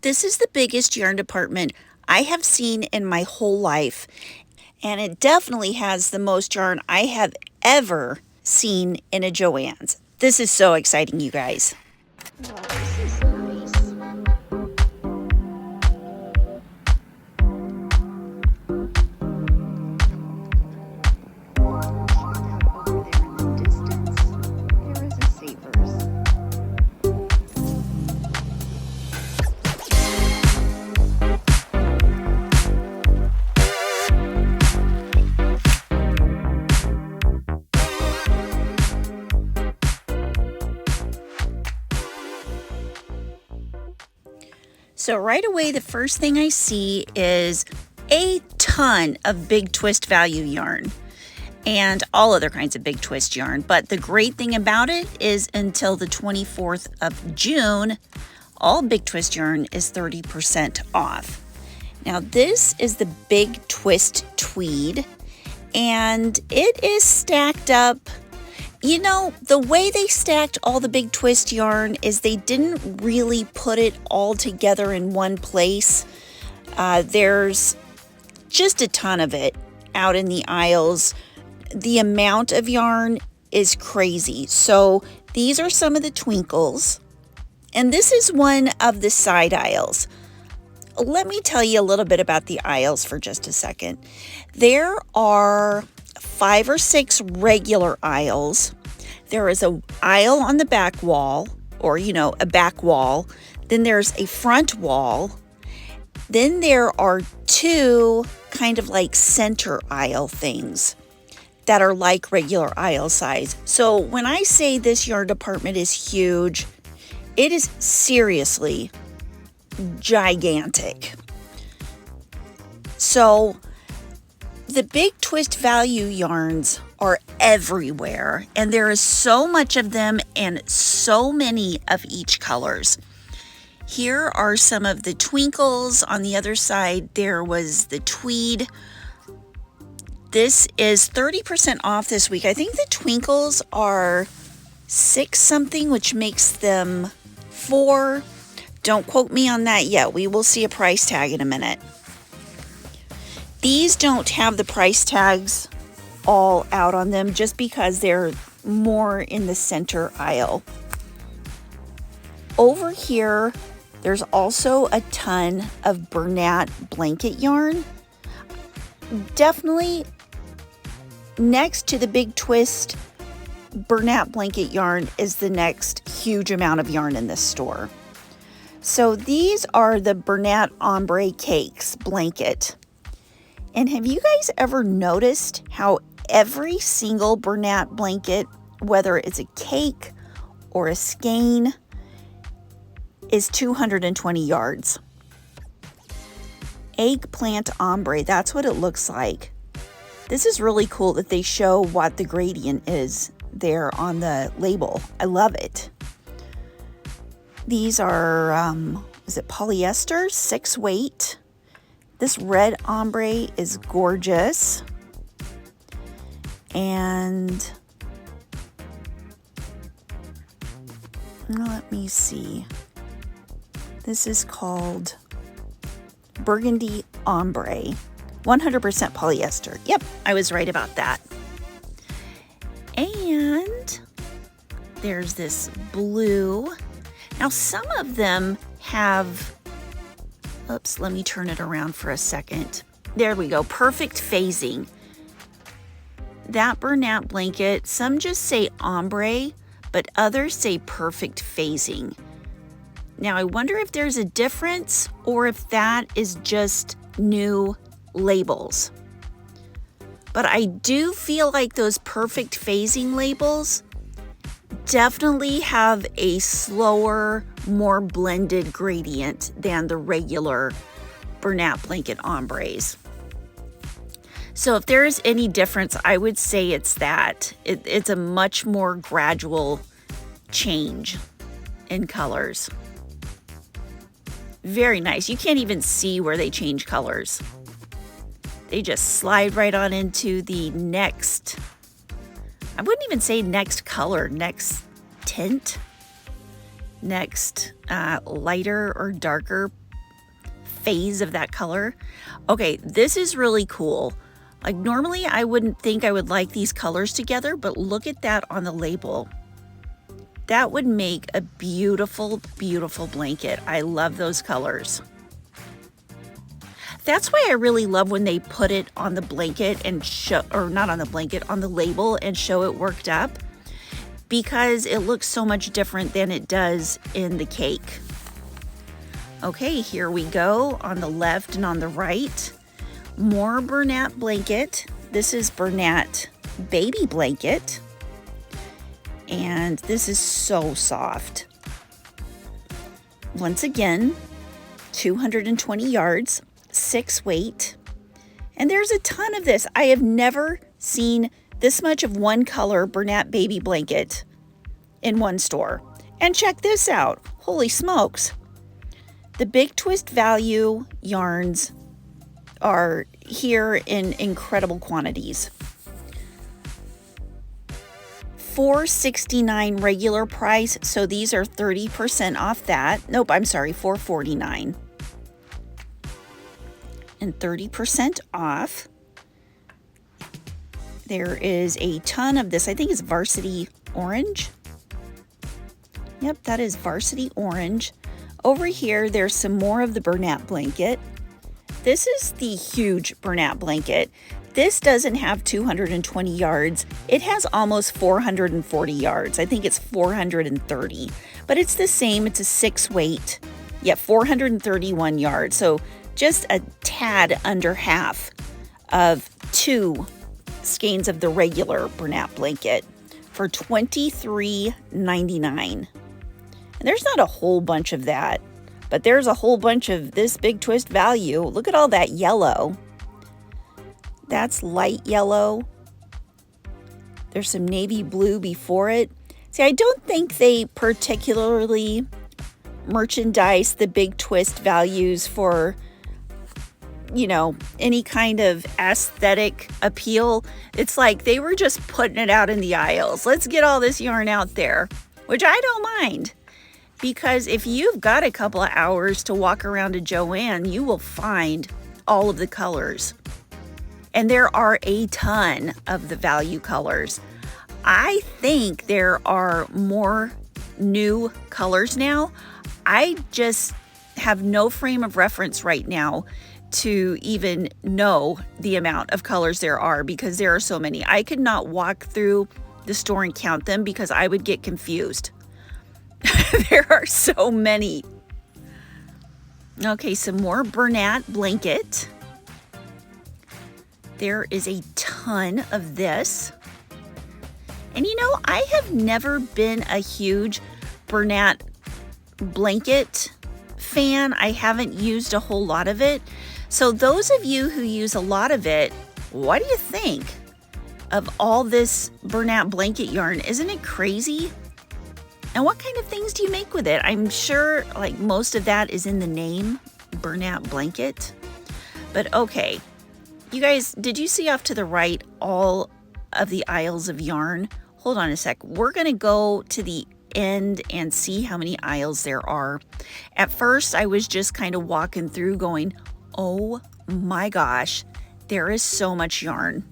This is the biggest yarn department I have seen in my whole life, and it definitely has the most yarn I have ever seen in a Joann's. This is so exciting, you guys. Wow, this is nice. Over there in the distance, there is a Savers. So right away, the first thing I see is a ton of big twist value yarn and all other kinds of big twist yarn. But the great thing about it is until the 24th of June, all big twist yarn is 30% off. Now this is the big twist tweed, and it is stacked up. You know, the way they stacked all the big twist yarn is they didn't really put it all together in one place. There's just a ton of it out in the aisles. The amount of yarn is crazy. So these are some of the twinkles, and this is one of the side aisles. Let me tell you a little bit about the aisles for just a second. There are 5 or 6 regular aisles. There is an aisle on the back wall, or a back wall. Then there's a front wall. Then there are 2 kind of like center aisle things that are like regular aisle size. So when I say this yarn department is huge, it is seriously gigantic. So the big twist value yarns are everywhere, and there is so much of them and so many of each colors. Here are some of the twinkles. On the other side, there was the tweed. This is 30% off this week. I think the twinkles are 6 something, which makes them 4. Don't quote me on that yet. We will see a price tag in a minute. These don't have the price tags all out on them just because they're more in the center aisle. Over here, there's also a ton of Bernat blanket yarn. Definitely next to the big twist, Bernat blanket yarn is the next huge amount of yarn in this store. So these are the Bernat Ombre Cakes blanket. And have you guys ever noticed how every single Bernat blanket, whether it's a cake or a skein, is 220 yards? Eggplant ombre, that's what it looks like. This is really cool that they show what the gradient is there on the label. I love it. These are, is it polyester? 6 weight. This red ombre is gorgeous. And let me see. This is called Burgundy Ombre. 100% polyester. Yep, I was right about that. And there's this blue. Now, some of them have, oops, let me turn it around for a second. There we go, perfect phasing. That Bernat blanket, some just say ombre, but others say perfect phasing. Now, I wonder if there's a difference or if that is just new labels. But I do feel like those perfect phasing labels definitely have a slower, more blended gradient than the regular Bernat blanket ombres. So if there is any difference, I would say it's that. It's a much more gradual change in colors. Very nice. You can't even see where they change colors. They just slide right on into the next, I wouldn't even say next color, next tint, next lighter or darker phase of that color. Okay, this is really cool. Like normally I wouldn't think I would like these colors together, but look at that on the label. That would make a beautiful, beautiful blanket. I love those colors. That's why I really love when they put it on the blanket and show, or not on the blanket, on the label and show it worked up, because it looks so much different than it does in the cake. Okay, here we go on the left and on the right. More Bernat blanket. This is Bernat baby blanket. And this is so soft. Once again, 220 yards, 6 weight. And there's a ton of this. I have never seen this much of one color Bernat baby blanket in one store. And check this out. Holy smokes. The Big Twist Value yarns are here in incredible quantities. $4.69 regular price, so these are 30% off that. Nope, I'm sorry, $4.49. And 30% off. There is a ton of this. I think it's Varsity Orange. Yep, that is Varsity Orange. Over here, there's some more of the Bernat blanket. This is the huge Bernat blanket. This doesn't have 220 yards. It has almost 440 yards. I think it's 430, but it's the same. It's a 6 weight, yet 431 yards. So just a tad under half of 2 skeins of the regular Bernat blanket for $23.99. And there's not a whole bunch of that, but there's a whole bunch of this Big Twist Value. Look at all that yellow. That's light yellow. There's some navy blue before it. See, I don't think they particularly merchandise the Big Twist Values for, you know, any kind of aesthetic appeal. It's like they were just putting it out in the aisles. Let's get all this yarn out there, which I don't mind. Because if you've got a couple of hours to walk around to Joann, you will find all of the colors. And there are a ton of the value colors. I think there are more new colors now. I just have no frame of reference right now to even know the amount of colors there are, because there are so many. I could not walk through the store and count them because I would get confused. There are so many. Okay, some more Bernat blanket. There is a ton of this. And you know, I have never been a huge Bernat blanket fan. I haven't used a whole lot of it. So those of you who use a lot of it, what do you think of all this Bernat blanket yarn? Isn't it crazy? And what kind of things do you make with it? I'm sure like most of that is in the name, Bernat blanket. But okay, you guys, did you see off to the right all of the aisles of yarn? Hold on a sec. We're going to go to the end and see how many aisles there are. At first, I was just kind of walking through going, oh my gosh, there is so much yarn.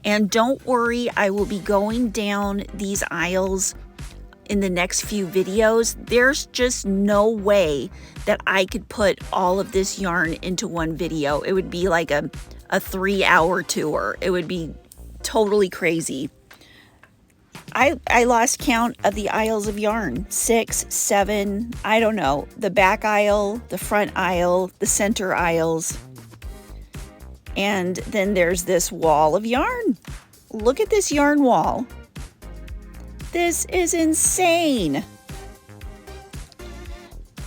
And don't worry, I will be going down these aisles in the next few videos. There's just no way that I could put all of this yarn into one video. It would be like a 3-hour tour. It would be totally crazy. I lost count of the aisles of yarn. 6, 7, I don't know. The back aisle, the front aisle, the center aisles. And then there's this wall of yarn. Look at this yarn wall. This is insane.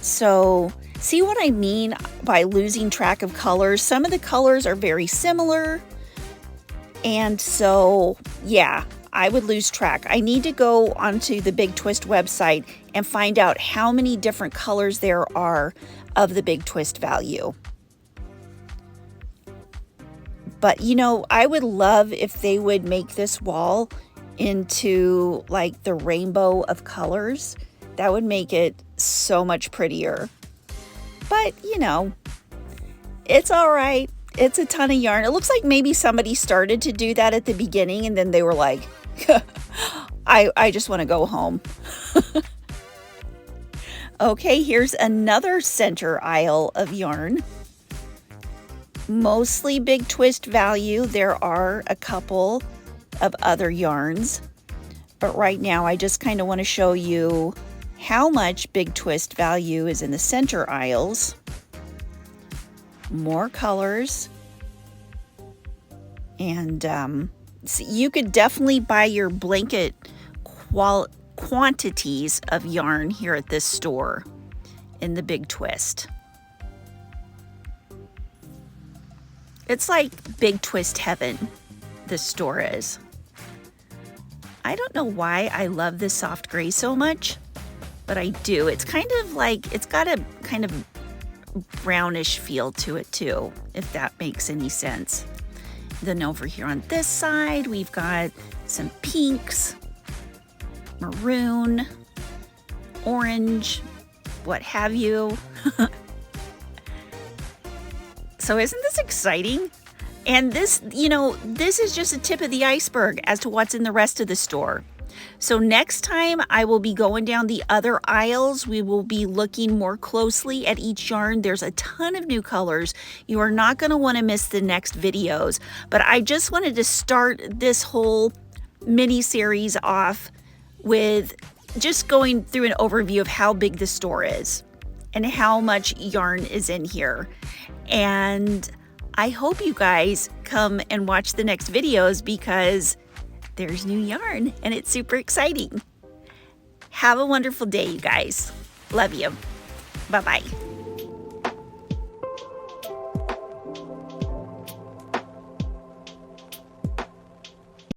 So, see what I mean by losing track of colors? Some of the colors are very similar. And so, yeah, I would lose track. I need to go onto the Big Twist website and find out how many different colors there are of the Big Twist Value. But, you know, I would love if they would make this wall into like the rainbow of colors. That would make it so much prettier. But, you know, It's all right. It's a ton of yarn. It looks like maybe somebody started to do that at the beginning and then they were like, I just want to go home. Okay, here's another center aisle of yarn. Mostly big twist value. There are a couple of other yarns, but right now I just kind of want to show you how much big twist value is in the center aisles. More colors, and so you could definitely buy your blanket quantities of yarn here at this store in the big twist. It's like big twist heaven, this store is. I don't know why I love this soft gray so much, but I do. It's kind of like, it's got a kind of brownish feel to it too, if that makes any sense. Then over here on this side, we've got some pinks, maroon, orange, what have you. So isn't this exciting? And this, you know, this is just a tip of the iceberg as to what's in the rest of the store. So next time I will be going down the other aisles. We will be looking more closely at each yarn. There's a ton of new colors. You are not going to want to miss the next videos. But I just wanted to start this whole mini series off with just going through an overview of how big the store is and how much yarn is in here. And I hope you guys come and watch the next videos because there's new yarn and it's super exciting. Have a wonderful day, you guys. Love you. Bye-bye.